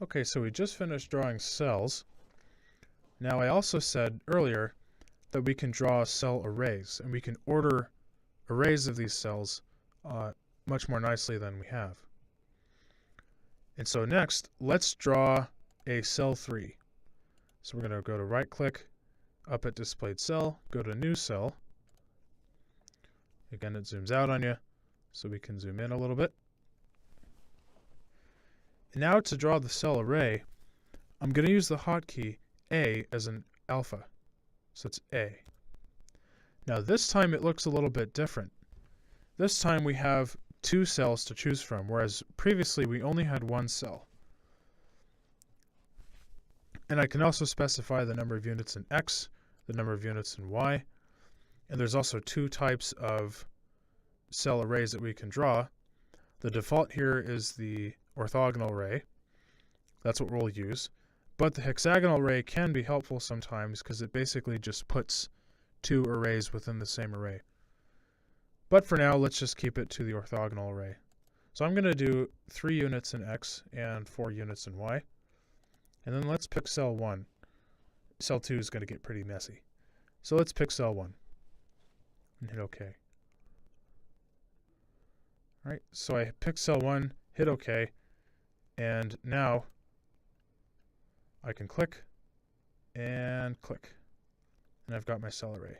Okay, so we just finished drawing cells. Now I also said earlier that we can draw cell arrays, and we can order arrays of these cells much more nicely than we have. And so next, let's draw a cell 3. So we're going to go to right-click, up at Displayed Cell, go to New Cell. Again, it zooms out on you, so we can zoom in a little bit. And now to draw the cell array, I'm going to use the hotkey A as an alpha. So it's A. Now this time it looks a little bit different. This time we have 2 cells to choose from, whereas previously we only had 1 cell. And I can also specify the number of units in X, the number of units in Y, and there's also 2 types of cell arrays that we can draw. The default here is the orthogonal array. That's what we'll use. But the hexagonal array can be helpful sometimes because it basically just puts 2 arrays within the same array. But for now, let's just keep it to the orthogonal array. So I'm going to do 3 units in X and 4 units in Y. And then let's pick cell 1. Cell 2 is going to get pretty messy. So let's pick cell 1 and hit OK. All right, so I picked cell 1, hit OK, and now I can click, and I've got my cell array.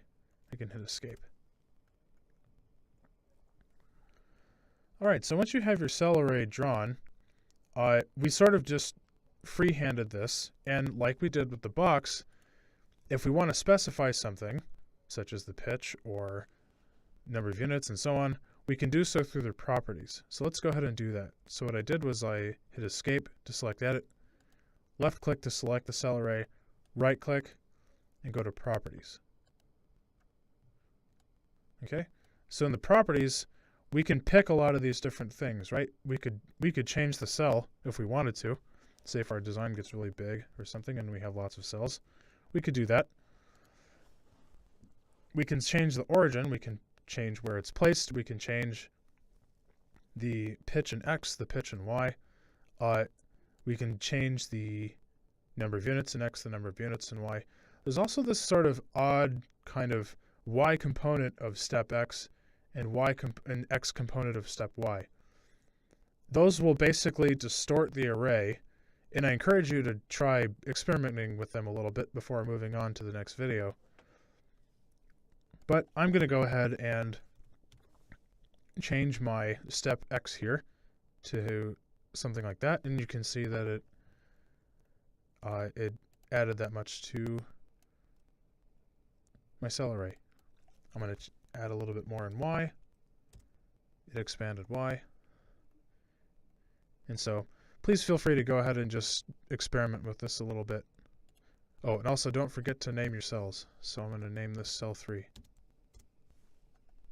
I can hit escape. All right, so once you have your cell array drawn, we sort of just free-handed this, and like we did with the box, if we want to specify something, such as the pitch or number of units and so on, we can do so through their properties. So let's go ahead and do that. So what I did was I hit escape to select edit, left click to select the cell array, right click, and go to properties. Okay, so in the properties, we can pick a lot of these different things, right? We could change the cell if we wanted to. Say if our design gets really big or something and we have lots of cells, we could do that. We can change the origin, we can change where it's placed, we can change the pitch in X, the pitch in Y. We can change the number of units in X, the number of units in Y. There's also this sort of odd kind of Y component of step X and X component of step Y. Those will basically distort the array, and I encourage you to try experimenting with them a little bit before moving on to the next video. But I'm going to go ahead and change my step X here to something like that, and you can see that it added that much to my cell array. I'm going to add a little bit more in Y. It expanded Y. And so please feel free to go ahead and just experiment with this a little bit. Oh, and also don't forget to name your cells. So I'm going to name this cell 3.